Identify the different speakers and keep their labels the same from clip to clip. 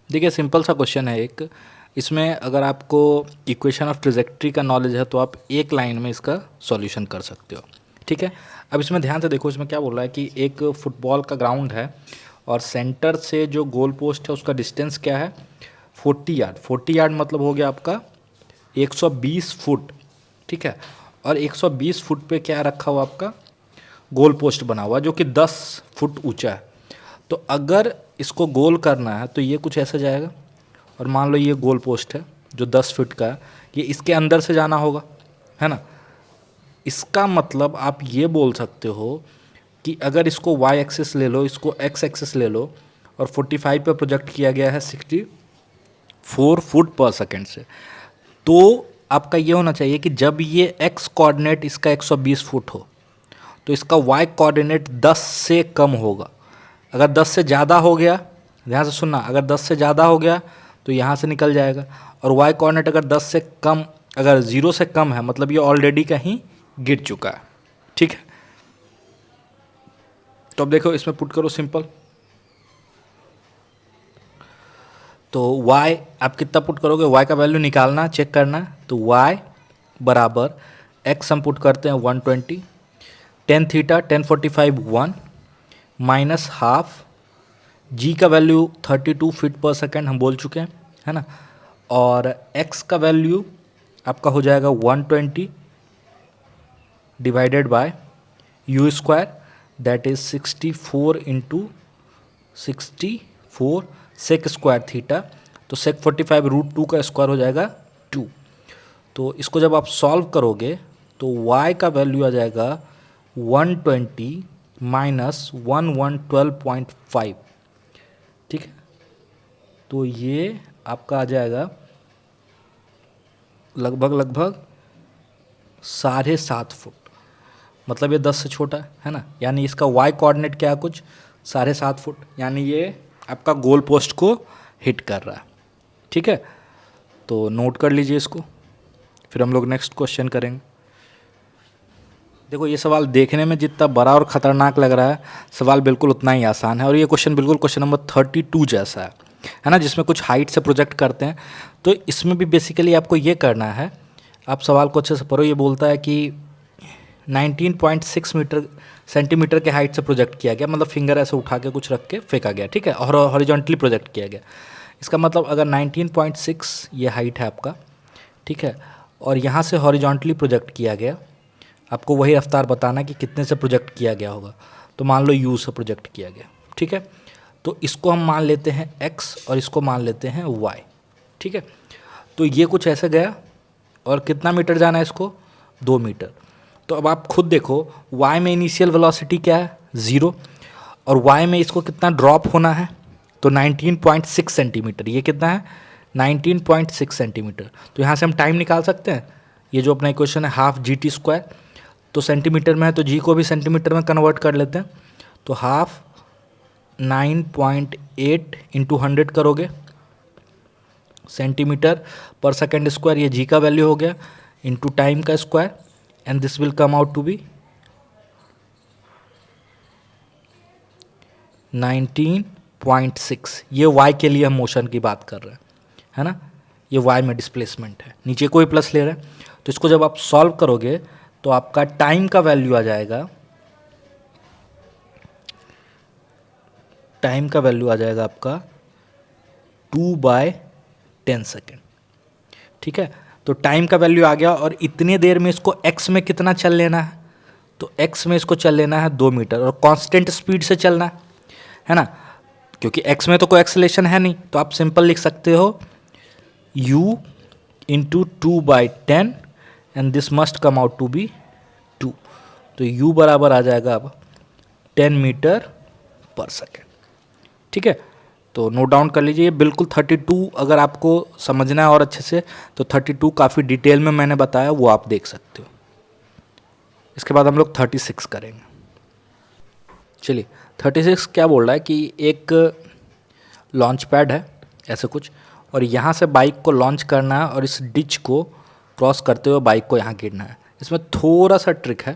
Speaker 1: देखिए सिंपल सा क्वेश्चन है एक। इसमें अगर आपको इक्वेशन ऑफ ट्रेजेक्ट्री का नॉलेज है तो आप एक लाइन में इसका सॉल्यूशन कर सकते हो। ठीक है, अब इसमें ध्यान से देखो, इसमें क्या बोल रहा है कि एक फुटबॉल का ग्राउंड है और सेंटर से जो गोल पोस्ट है उसका डिस्टेंस क्या है, 40 यार्ड। 40 यार्ड मतलब हो गया आपका 120 फुट। ठीक है, और 120 फुट पे क्या रखा हुआ आपका गोल पोस्ट बना हुआ जो कि 10 फुट ऊंचा है। तो अगर इसको गोल करना है तो ये कुछ ऐसा जाएगा, और मान लो ये गोल पोस्ट है जो 10 फीट का है, ये इसके अंदर से जाना होगा, है ना। इसका मतलब आप ये बोल सकते हो कि अगर इसको वाई एक्सिस ले लो, इसको एक्स एक्सिस ले लो, और 45 पे प्रोजेक्ट किया गया है 64 फुट पर सेकेंड से, तो आपका ये होना चाहिए कि जब ये एक्स कोऑर्डिनेट इसका 120 फुट हो तो इसका वाई कोऑर्डिनेट 10 से कम होगा। अगर 10 से ज़्यादा हो गया, ध्यान से सुनना, अगर 10 से ज़्यादा हो गया तो यहाँ से निकल जाएगा, और वाई कोऑर्डिनेट अगर 10 से कम, अगर 0 से कम है मतलब ये ऑलरेडी कहीं गिर चुका है। ठीक है, तो अब देखो इसमें पुट करो सिंपल। तो y आप कितना पुट करोगे, y का वैल्यू निकालना, चेक करना। तो y बराबर x हम पुट करते हैं 120, tan theta 1045 1 minus half, g का वैल्यू 32 फीट पर सेकेंड हम बोल चुके हैं, है ना। और x का वैल्यू आपका हो जाएगा 120 divided by u square, that is 64 into 64 sec square theta. तो सेक 45 √2 का स्क्वायर हो जाएगा 2। तो इसको जब आप सॉल्व करोगे तो y का वैल्यू आ जाएगा 120 माइनस 1112.5। ठीक है, तो ये आपका आ जाएगा लगभग 7.5 फुट, मतलब ये 10 से छोटा है ना, यानी इसका y कोऑर्डिनेट क्या है, कुछ 7.5 फुट, यानी ये आपका गोल पोस्ट को हिट कर रहा है। ठीक है, तो नोट कर लीजिए इसको, फिर हम लोग नेक्स्ट क्वेश्चन करेंगे। देखो ये सवाल देखने में जितना बड़ा और ख़तरनाक लग रहा है, सवाल बिल्कुल उतना ही आसान है, और ये क्वेश्चन बिल्कुल क्वेश्चन नंबर 32 जैसा है ना, जिसमें कुछ हाइट से प्रोजेक्ट करते हैं। तो इसमें भी बेसिकली आपको ये करना है, आप सवाल को अच्छे से पढ़ो। ये बोलता है कि 19.6 सेंटीमीटर के हाइट से प्रोजेक्ट किया गया, मतलब फिंगर ऐसे उठा के कुछ रख के फेंका गया। ठीक है, और हॉरिजॉन्टली प्रोजेक्ट किया गया। इसका मतलब अगर 19.6 ये हाइट है आपका, ठीक है, और यहाँ से हॉरिजॉन्टली प्रोजेक्ट किया गया, आपको वही रफ्तार बताना कि कितने से प्रोजेक्ट किया गया होगा। तो मान लो u से प्रोजेक्ट किया गया। ठीक है, तो इसको हम मान लेते हैं x और इसको मान लेते हैं y। ठीक है, तो ये कुछ ऐसे गया, और कितना मीटर जाना है इसको, 2 मीटर। तो अब आप खुद देखो, y में इनिशियल वेलोसिटी क्या है, 0, और y में इसको कितना ड्रॉप होना है, तो 19.6 सेंटीमीटर। ये कितना है, 19.6 सेंटीमीटर। तो यहाँ से हम टाइम निकाल सकते हैं। ये जो अपना इक्वेशन है हाफ जी टी स्क्वायर, तो सेंटीमीटर में है तो जी को भी सेंटीमीटर में कन्वर्ट कर लेते हैं। तो हाफ 9.8 इंटू 100 करोगे सेंटीमीटर पर सेकेंड स्क्वायर, ये जी का वैल्यू हो गया, इंटू टाइम का square, and this will come out to be 19.6। ये y के लिए हम मोशन की बात कर रहे हैं, है ना। ये y में डिस्प्लेसमेंट है, नीचे कोई प्लस ले रहे हैं। तो इसको जब आप सॉल्व करोगे तो आपका टाइम का वैल्यू आ जाएगा, टाइम का वैल्यू आ जाएगा आपका 2/10 सेकेंड। ठीक है, तो टाइम का वैल्यू आ गया, और इतने देर में इसको x में कितना चल लेना है, तो x में इसको चल लेना है 2 मीटर, और कांस्टेंट स्पीड से चलना है ना, क्योंकि x में तो कोई एक्सेलेरेशन है नहीं। तो आप सिंपल लिख सकते हो u into 2/10 and this must come out to be 2। तो u बराबर आ जाएगा अब 10 मीटर पर सेकेंड। ठीक है, तो नोट डाउन कर लीजिए। बिल्कुल 32, अगर आपको समझना है और अच्छे से, तो 32 काफ़ी डिटेल में मैंने बताया, वो आप देख सकते हो। इसके बाद हम लोग 36 करेंगे। चलिए 36 क्या बोल रहा है कि एक लॉन्च पैड है ऐसे कुछ, और यहाँ से बाइक को लॉन्च करना है और इस डिच को क्रॉस करते हुए बाइक को यहाँ गिरना है। इसमें थोड़ा सा ट्रिक है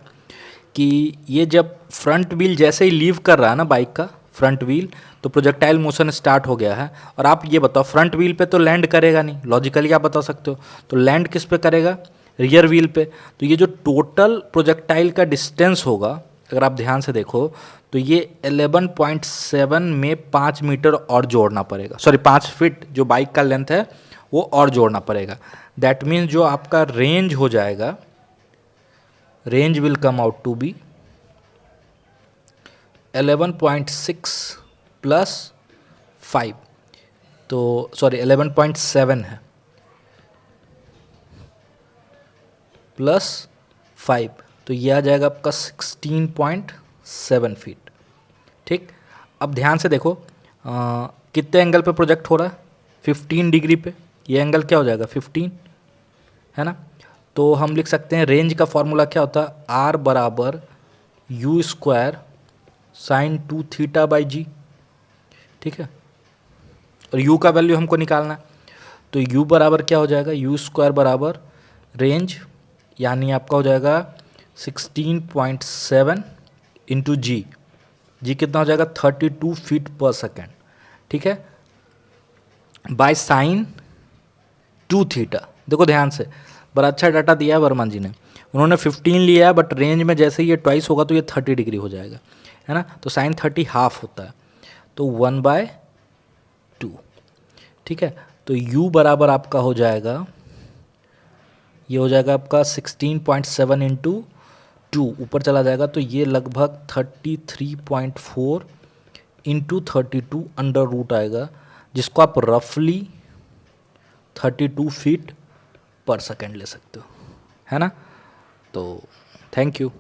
Speaker 1: कि ये जब फ्रंट व्हील जैसे ही लीव कर रहा है ना बाइक का, फ्रंट व्हील, तो प्रोजेक्टाइल मोशन स्टार्ट हो गया है। और आप ये बताओ फ्रंट व्हील पे तो लैंड करेगा नहीं, लॉजिकली आप बता सकते हो, तो लैंड किस पे करेगा, रियर व्हील पे। तो ये जो टोटल प्रोजेक्टाइल का डिस्टेंस होगा, अगर आप ध्यान से देखो तो ये 11.7 में 5 मीटर और जोड़ना पड़ेगा, सॉरी 5 फीट जो बाइक का लेंथ है वो और जोड़ना पड़ेगा। दैट मीन्स जो आपका रेंज हो जाएगा, range will come out to be 11.6 plus 5, तो सॉरी 11.7 है प्लस 5, तो ये आ जाएगा आपका 16.7 फीट। ठीक, अब ध्यान से देखो कितने एंगल पे प्रोजेक्ट हो रहा है, 15 डिग्री पे। ये एंगल क्या हो जाएगा 15, है ना। तो हम लिख सकते हैं रेंज का फॉर्मूला क्या होता है, आर बराबर u square sine 2 theta by g. ठीक है, और u का वैल्यू हमको निकालना है, तो u बराबर क्या हो जाएगा, यू स्क्वायर बराबर रेंज यानी आपका हो जाएगा 16.7 इंटू जी। जी कितना हो जाएगा 32 फीट पर सेकेंड। ठीक है, बाय साइन 2 थीटा। देखो ध्यान से, बड़ा अच्छा डाटा दिया है वर्मा जी ने। उन्होंने 15 लिया है, बट रेंज में जैसे ही ये ट्वाइस होगा तो ये 30 डिग्री हो जाएगा, है ना। तो साइन 30 हाफ होता है, तो 1/2। ठीक है, तो u बराबर आपका हो जाएगा, ये हो जाएगा आपका 16.7 इंटू 2, ऊपर चला जाएगा तो ये लगभग 33.4 इंटू 32 अंडर रूट आएगा, जिसको आप रफली 32 फीट पर सेकेंड ले सकते हो, है ना। तो थैंक यू।